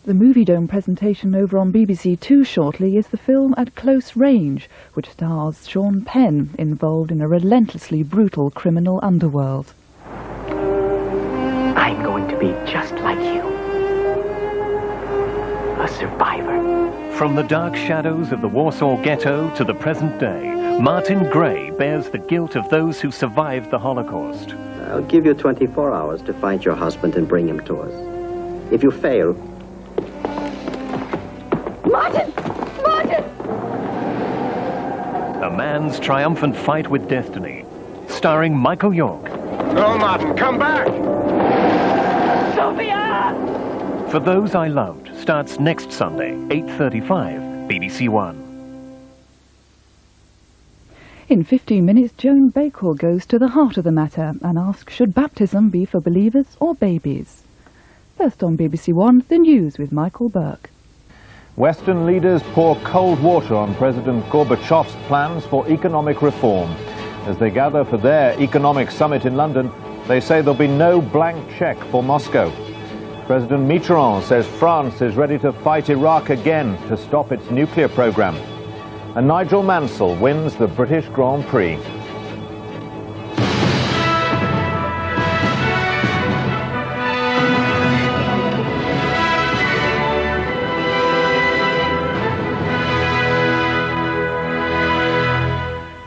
The Movie Dome presentation over on BBC Two shortly is the film At Close Range, which stars Sean Penn, involved in a relentlessly brutal criminal underworld. I'm going to be just like you. A survivor. From the dark shadows of the Warsaw Ghetto to the present day, Martin Gray bears the guilt of those who survived the Holocaust. I'll give you 24 hours to find your husband and bring him to us. If you fail... Martin! Martin! A man's triumphant fight with destiny, starring Michael York. No, Martin, come back! Sophia! For Those I Loved starts next Sunday, 8:35, BBC One. In 15 minutes, Joan Bakewell goes to the heart of the matter and asks, should baptism be for believers or babies? First on BBC One, the news with Michael Burke. Western leaders pour cold water on President Gorbachev's plans for economic reform. As they gather for their economic summit in London, they say there'll be no blank check for Moscow. President Mitterrand says France is ready to fight Iraq again to stop its nuclear program. And Nigel Mansell wins the British Grand Prix.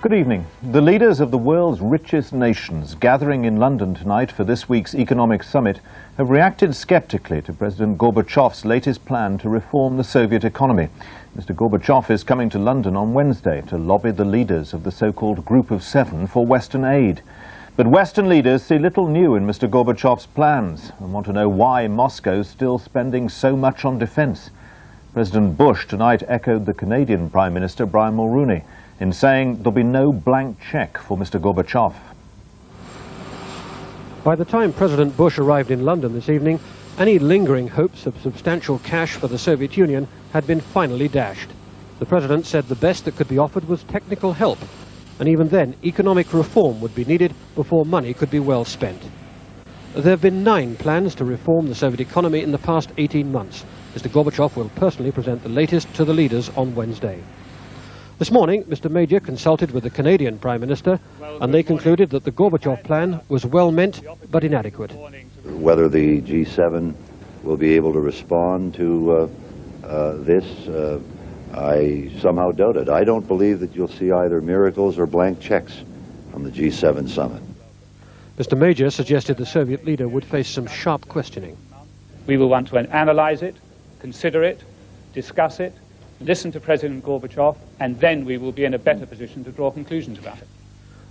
Good evening. The leaders of the world's richest nations gathering in London tonight for this week's economic summit have reacted skeptically to President Gorbachev's latest plan to reform the Soviet economy. Mr. Gorbachev is coming to London on Wednesday to lobby the leaders of the so-called Group of Seven for Western aid. But Western leaders see little new in Mr. Gorbachev's plans and want to know why Moscow's still spending so much on defence. President Bush tonight echoed the Canadian Prime Minister Brian Mulroney in saying there'll be no blank cheque for Mr. Gorbachev. By the time President Bush arrived in London this evening, any lingering hopes of substantial cash for the Soviet Union had been finally dashed. The President said the best that could be offered was technical help, and even then economic reform would be needed before money could be well spent. There have been 9 plans to reform the Soviet economy in the past 18 months. Mr. Gorbachev will personally present the latest to the leaders on Wednesday. This morning, Mr. Major consulted with the Canadian Prime Minister, and they concluded that the Gorbachev plan was well-meant but inadequate. Whether the G7 will be able to respond to this, I somehow doubt it. I don't believe that you'll see either miracles or blank checks from the G7 summit. Mr. Major suggested the Soviet leader would face some sharp questioning. We will want to analyze it, consider it, discuss it, listen to President Gorbachev, and then we will be in a better position to draw conclusions about it.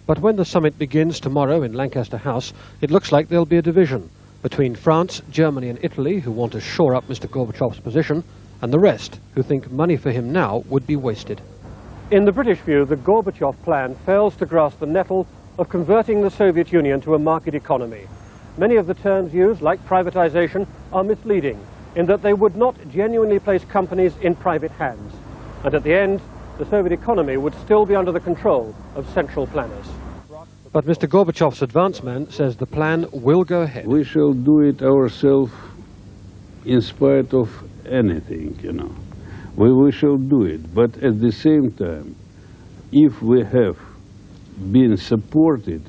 But when the summit begins tomorrow in Lancaster House, it looks like there'll be a division between France, Germany and Italy, who want to shore up Mr. Gorbachev's position, and the rest, who think money for him now would be wasted. In the British view, the Gorbachev plan fails to grasp the nettle of converting the Soviet Union to a market economy. Many of the terms used, like privatization, are misleading, in that they would not genuinely place companies in private hands. And at the end, the Soviet economy would still be under the control of central planners. But Mr. Gorbachev's advance man says the plan will go ahead. We shall do it ourselves in spite of anything, you know. We shall do it, but at the same time, if we have been supported,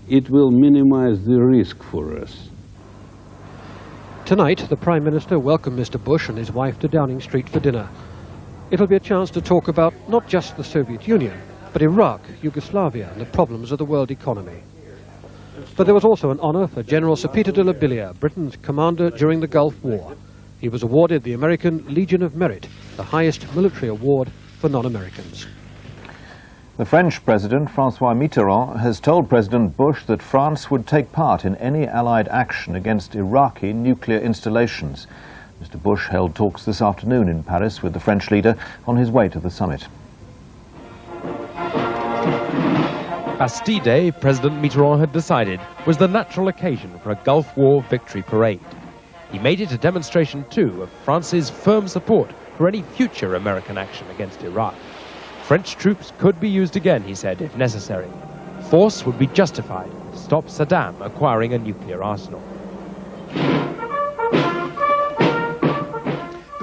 it will minimize the risk for us. Tonight, the Prime Minister welcomed Mr. Bush and his wife to Downing Street for dinner. It'll be a chance to talk about not just the Soviet Union, but Iraq, Yugoslavia, and the problems of the world economy. But there was also an honor for General Sir Peter de la Billiere, Britain's commander during the Gulf War. He was awarded the American Legion of Merit, the highest military award for non-Americans. The French President, François Mitterrand, has told President Bush that France would take part in any Allied action against Iraqi nuclear installations. Mr. Bush held talks this afternoon in Paris with the French leader on his way to the summit. Bastille Day, President Mitterrand had decided, was the natural occasion for a Gulf War victory parade. He made it a demonstration, too, of France's firm support for any future American action against Iraq. French troops could be used again, he said, if necessary. Force would be justified to stop Saddam acquiring a nuclear arsenal.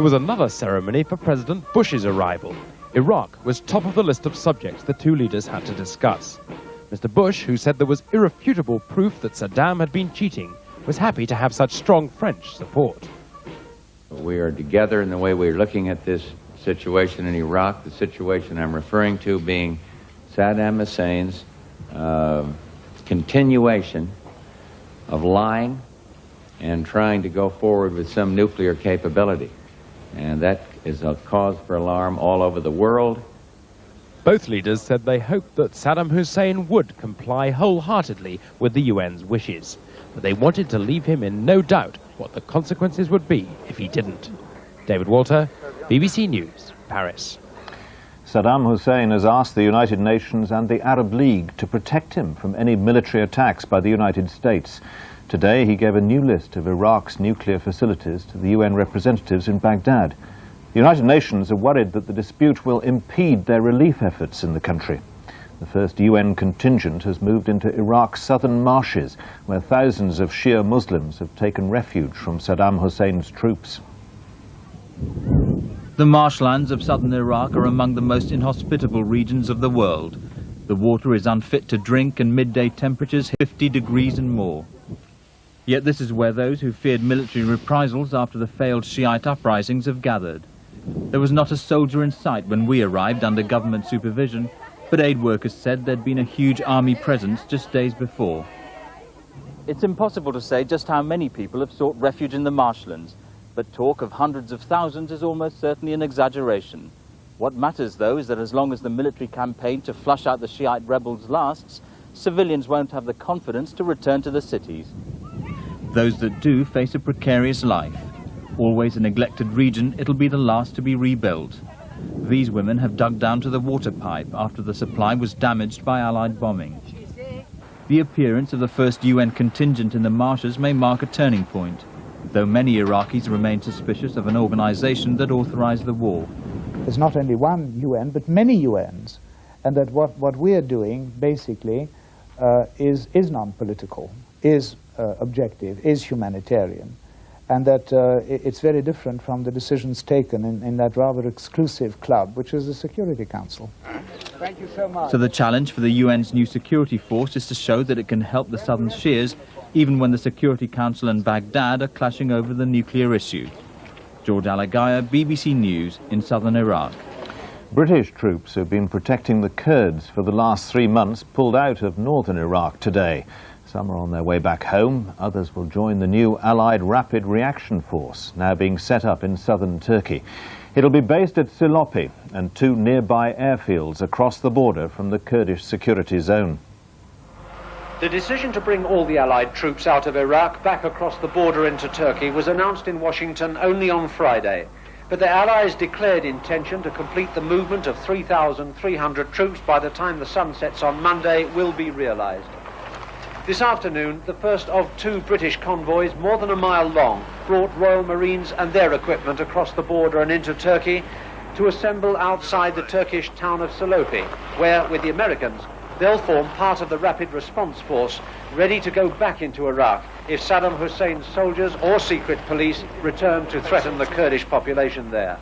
there was another ceremony for President Bush's arrival. Iraq was top of the list of subjects the two leaders had to discuss. Mr. Bush, who said there was irrefutable proof that Saddam had been cheating, was happy to have such strong French support. We are together in the way we're looking at this situation in Iraq, the situation I'm referring to being Saddam Hussein's continuation of lying and trying to go forward with some nuclear capability. And that is a cause for alarm all over the world. Both leaders said they hoped that Saddam Hussein would comply wholeheartedly with the UN's wishes, but they wanted to leave him in no doubt what the consequences would be if he didn't. David Walter, BBC News, Paris. Saddam Hussein has asked the United Nations and the Arab League to protect him from any military attacks by the United States. Today he gave a new list of Iraq's nuclear facilities to the UN representatives in Baghdad. The United Nations are worried that the dispute will impede their relief efforts in the country. The first UN contingent has moved into Iraq's southern marshes, where thousands of Shia Muslims have taken refuge from Saddam Hussein's troops. The marshlands of southern Iraq are among the most inhospitable regions of the world. The water is unfit to drink and midday temperatures 50 degrees and more. Yet this is where those who feared military reprisals after the failed Shiite uprisings have gathered. There was not a soldier in sight when we arrived under government supervision, but aid workers said there'd been a huge army presence just days before. It's impossible to say just how many people have sought refuge in the marshlands, but talk of hundreds of thousands is almost certainly an exaggeration. What matters, though, is that as long as the military campaign to flush out the Shiite rebels lasts, civilians won't have the confidence to return to the cities. Those that do face a precarious life. Always a neglected region, it'll be the last to be rebuilt. These women have dug down to the water pipe after the supply was damaged by Allied bombing. The appearance of the first UN contingent in the marshes may mark a turning point, though many Iraqis remain suspicious of an organization that authorized the war. There's not only one UN, but many UNs, and that what we are doing, basically, is non-political, is objective, is humanitarian, and that it's very different from the decisions taken in that rather exclusive club, which is the Security Council. Thank you so much. So the challenge for the UN's new security force is to show that it can help the southern Shias, even when the Security Council and Baghdad are clashing over the nuclear issue. George Alagaya, BBC News in southern Iraq. British troops who've been protecting the Kurds for the last 3 months pulled out of northern Iraq today. Some are on their way back home. Others will join the new Allied Rapid Reaction Force, now being set up in southern Turkey. It'll be based at Silopi and 2 nearby airfields across the border from the Kurdish security zone. The decision to bring all the Allied troops out of Iraq back across the border into Turkey was announced in Washington only on Friday. But the Allies' declared intention to complete the movement of 3,300 troops by the time the sun sets on Monday will be realized. This afternoon, the first of 2 British convoys, more than a mile long, brought Royal Marines and their equipment across the border and into Turkey to assemble outside the Turkish town of Silopi, where, with the Americans, they'll form part of the Rapid Response Force, ready to go back into Iraq if Saddam Hussein's soldiers or secret police return to threaten the Kurdish population there.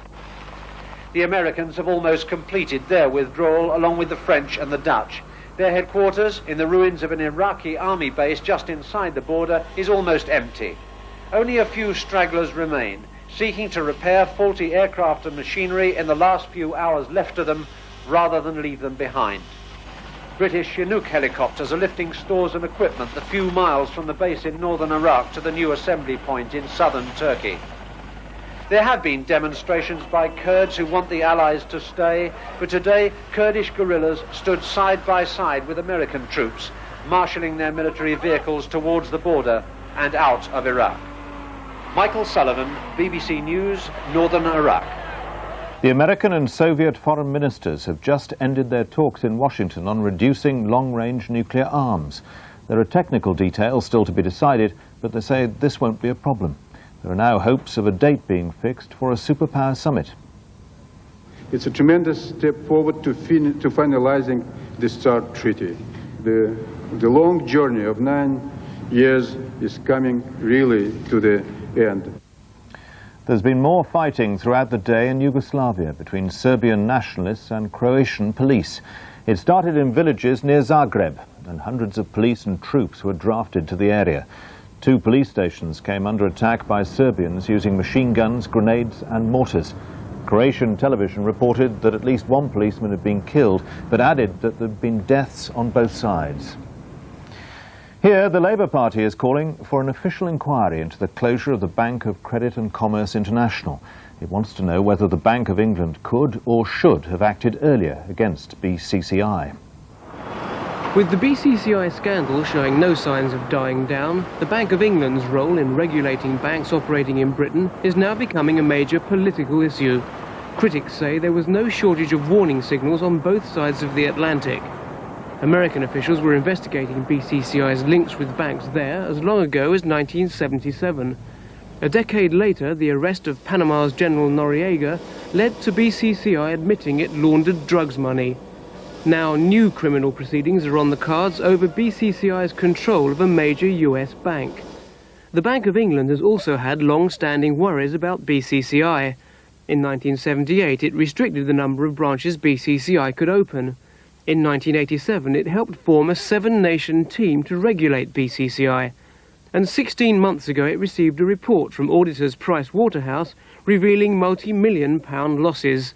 The Americans have almost completed their withdrawal, along with the French and the Dutch. Their headquarters, in the ruins of an Iraqi army base just inside the border, is almost empty. Only a few stragglers remain, seeking to repair faulty aircraft and machinery in the last few hours left of them, rather than leave them behind. British Chinook helicopters are lifting stores and equipment the few miles from the base in northern Iraq to the new assembly point in southern Turkey. There have been demonstrations by Kurds who want the Allies to stay, but today Kurdish guerrillas stood side by side with American troops, marshalling their military vehicles towards the border and out of Iraq. Michael Sullivan, BBC News, Northern Iraq. The American and Soviet foreign ministers have just ended their talks in Washington on reducing long-range nuclear arms. There are technical details still to be decided, but they say this won't be a problem. There are now hopes of a date being fixed for a superpower summit. It's a tremendous step forward to finalizing the START treaty. The long journey of 9 years is coming really to the end. There's been more fighting throughout the day in Yugoslavia between Serbian nationalists and Croatian police. It started in villages near Zagreb, and hundreds of police and troops were drafted to the area. 2 police stations came under attack by Serbians using machine guns, grenades and mortars. Croatian television reported that at least 1 policeman had been killed, but added that there had been deaths on both sides. Here, the Labour Party is calling for an official inquiry into the closure of the Bank of Credit and Commerce International. It wants to know whether the Bank of England could or should have acted earlier against BCCI. With the BCCI scandal showing no signs of dying down, the Bank of England's role in regulating banks operating in Britain is now becoming a major political issue. Critics say there was no shortage of warning signals on both sides of the Atlantic. American officials were investigating BCCI's links with banks there as long ago as 1977. A decade later, the arrest of Panama's General Noriega led to BCCI admitting it laundered drugs money. Now new criminal proceedings are on the cards over BCCI's control of a major US bank. The Bank of England has also had long-standing worries about BCCI. In 1978, it restricted the number of branches BCCI could open. In 1987, it helped form a 7-nation team to regulate BCCI. And 16 months ago, it received a report from auditors Price Waterhouse revealing multi-million-pound losses.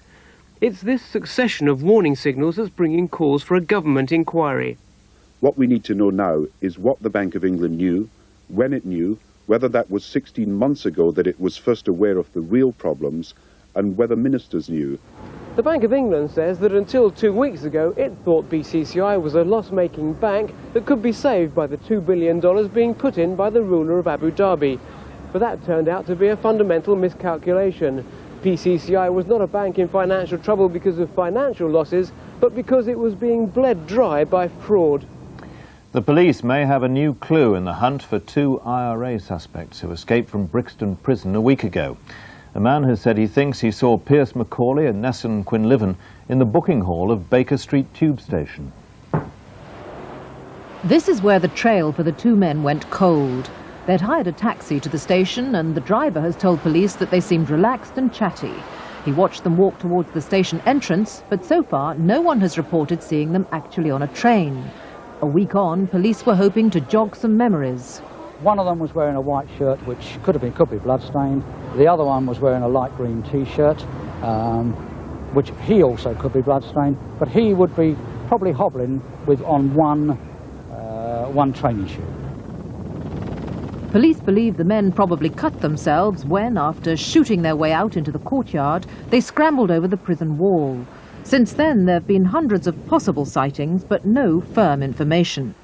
It's this succession of warning signals that's bringing calls for a government inquiry. What we need to know now is what the Bank of England knew, when it knew, whether that was 16 months ago that it was first aware of the real problems, and whether ministers knew. The Bank of England says that until 2 weeks ago, it thought BCCI was a loss-making bank that could be saved by the $2 billion being put in by the ruler of Abu Dhabi. But that turned out to be a fundamental miscalculation. BCCI was not a bank in financial trouble because of financial losses, but because it was being bled dry by fraud. The police may have a new clue in the hunt for 2 IRA suspects who escaped from Brixton Prison a week ago. A man has said he thinks he saw Pierce Macaulay and Nessun Quinlivan in the booking hall of Baker Street Tube Station. This is where the trail for the 2 men went cold. They'd hired a taxi to the station, and the driver has told police that they seemed relaxed and chatty. He watched them walk towards the station entrance, but so far no one has reported seeing them actually on a train. A week on, police were hoping to jog some memories. One of them was wearing a white shirt, which could be bloodstained. The other one was wearing a light green T-shirt, which he also could be bloodstained. But he would be probably hobbling on one training shoe. Police believe the men probably cut themselves when, after shooting their way out into the courtyard, they scrambled over the prison wall. Since then, there have been hundreds of possible sightings, but no firm information.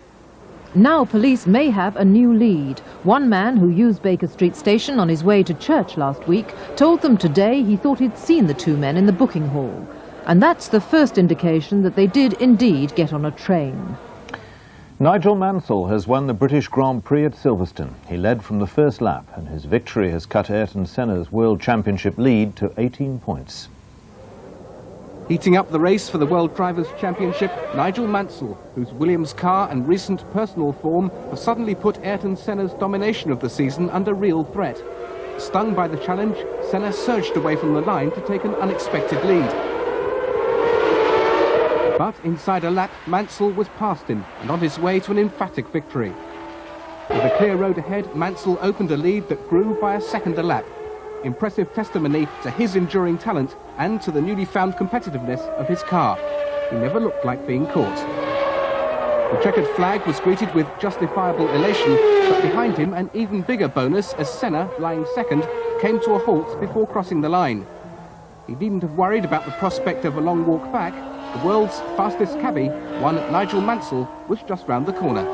Now police may have a new lead. One man who used Baker Street Station on his way to church last week told them today he thought he'd seen the 2 men in the booking hall. And that's the first indication that they did indeed get on a train. Nigel Mansell has won the British Grand Prix at Silverstone. He led from the first lap, and his victory has cut Ayrton Senna's World Championship lead to 18 points. Heating up the race for the World Drivers' Championship, Nigel Mansell, whose Williams car and recent personal form have suddenly put Ayrton Senna's domination of the season under real threat. Stung by the challenge, Senna surged away from the line to take an unexpected lead. But inside a lap, Mansell was past him and on his way to an emphatic victory. With a clear road ahead, Mansell opened a lead that grew by a second a lap. Impressive testimony to his enduring talent and to the newly found competitiveness of his car. He never looked like being caught. The checkered flag was greeted with justifiable elation, but behind him an even bigger bonus as Senna, lying second, came to a halt before crossing the line. He needn't have worried about the prospect of a long walk back. The world's fastest cabbie, one Nigel Mansell, was just round the corner.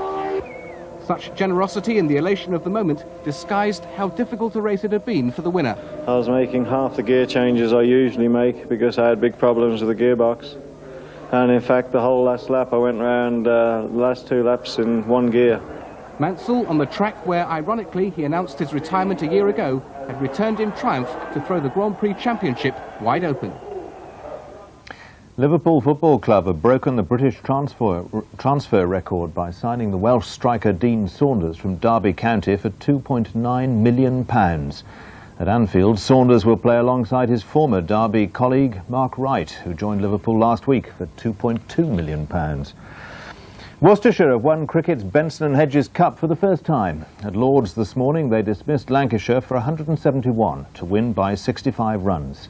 Such generosity and the elation of the moment disguised how difficult a race it had been for the winner. I was making half the gear changes I usually make because I had big problems with the gearbox. And in fact, the whole last lap I went round the last 2 laps in 1 gear. Mansell, on the track where, ironically, he announced his retirement a year ago, had returned in triumph to throw the Grand Prix Championship wide open. Liverpool Football Club have broken the British transfer record by signing the Welsh striker Dean Saunders from Derby County for £2.9 million. At Anfield, Saunders will play alongside his former Derby colleague Mark Wright, who joined Liverpool last week for £2.2 million. Worcestershire have won cricket's Benson and Hedges Cup for the first time. At Lord's this morning, they dismissed Lancashire for 171 to win by 65 runs.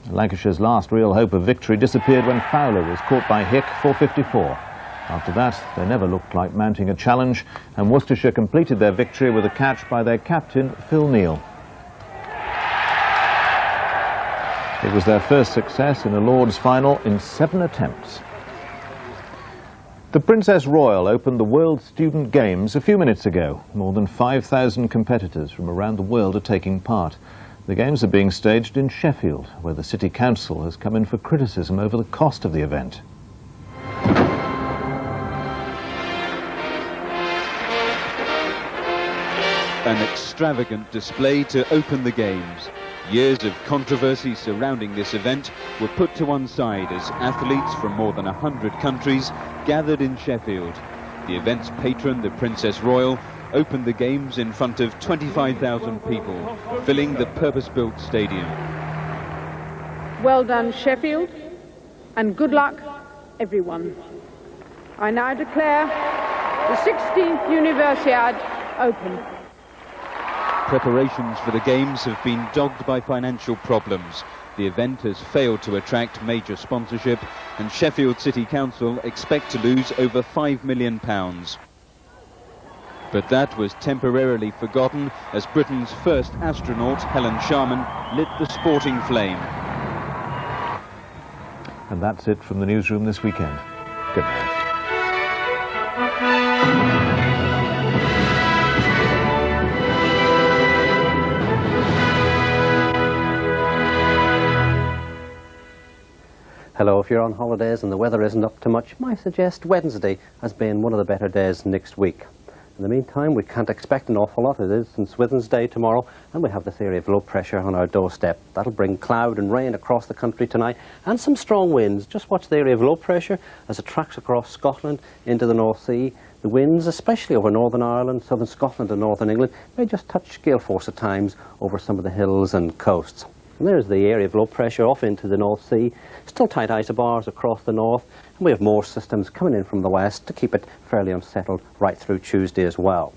Lancashire's last real hope of victory disappeared when Fowler was caught by Hick for 54. After that, they never looked like mounting a challenge, and Worcestershire completed their victory with a catch by their captain, Phil Neal. It was their first success in a Lord's final in 7 attempts. The Princess Royal opened the World Student Games a few minutes ago. More than 5,000 competitors from around the world are taking part. The Games are being staged in Sheffield, where the City Council has come in for criticism over the cost of the event. An extravagant display to open the Games. Years of controversy surrounding this event were put to one side as athletes from more than 100 countries gathered in Sheffield. The event's patron, the Princess Royal, opened the Games in front of 25,000 people, filling the purpose-built stadium. Well done, Sheffield, and good luck, everyone. I now declare the 16th Universiade open. Preparations for the Games have been dogged by financial problems. The event has failed to attract major sponsorship, and Sheffield City Council expect to lose over £5 million. But that was temporarily forgotten as Britain's first astronaut, Helen Sharman, lit the sporting flame. And that's it from the newsroom this weekend. Good night. Hello, if you're on holidays and the weather isn't up to much, I suggest Wednesday as being one of the better days next week. In the meantime, we can't expect an awful lot. It is St. Swithin's Day tomorrow, and we have this area of low pressure on our doorstep. That'll bring cloud and rain across the country tonight, and some strong winds. Just watch the area of low pressure as it tracks across Scotland into the North Sea. The winds, especially over Northern Ireland, Southern Scotland and Northern England, may just touch gale force at times over some of the hills and coasts. And there's the area of low pressure off into the North Sea. Still tight isobars across the north, and we have more systems coming in from the west to keep it fairly unsettled right through Tuesday as well.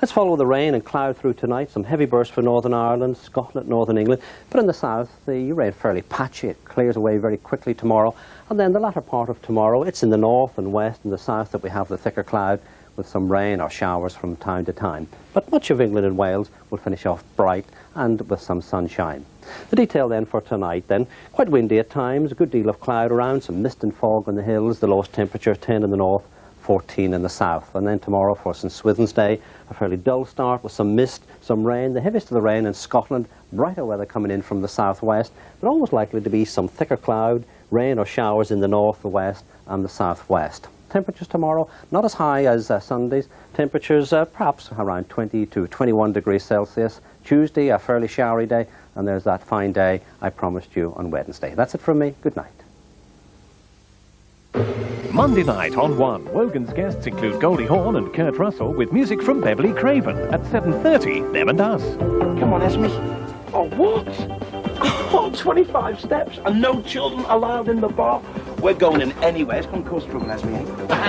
Let's follow the rain and cloud through tonight. Some heavy bursts for Northern Ireland, Scotland, Northern England, but in the south the rain fairly patchy. It clears away very quickly tomorrow, and then the latter part of tomorrow it's in the north and west and the south that we have the thicker cloud with some rain or showers from time to time. But much of England and Wales will finish off bright and with some sunshine. The detail then for tonight then, quite windy at times, a good deal of cloud around, some mist and fog on the hills, the lowest temperature 10 in the north, 14 in the south. And then tomorrow for St. Swithin's Day, a fairly dull start with some mist, some rain, the heaviest of the rain in Scotland, brighter weather coming in from the southwest, but always likely to be some thicker cloud, rain or showers in the north, the west and the southwest. Temperatures tomorrow, not as high as Sunday's. Temperatures perhaps around 20 to 21 degrees Celsius. Tuesday, a fairly showery day, and there's that fine day I promised you on Wednesday. That's it from me. Good night. Monday night on One, Wogan's guests include Goldie Hawn and Kurt Russell with music from Beverly Craven at 7:30, Them and Us. Come on, Esme. Oh, what? Oh, 25 steps and no children allowed in the bar? We're going in anyway. It's going to cause trouble, Esme.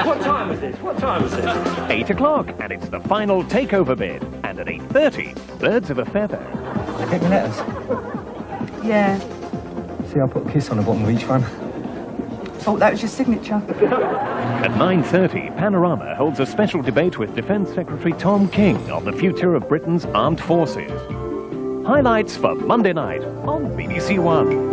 What time is this? What time is this? 8 o'clock, and it's the final takeover bid. And at 8:30, Birds of a Feather. Get me letters? Yeah. See, I put a kiss on the bottom of each one. Oh, that was your signature. At 9:30, Panorama holds a special debate with Defence Secretary Tom King on the future of Britain's armed forces. Highlights for Monday night on BBC One.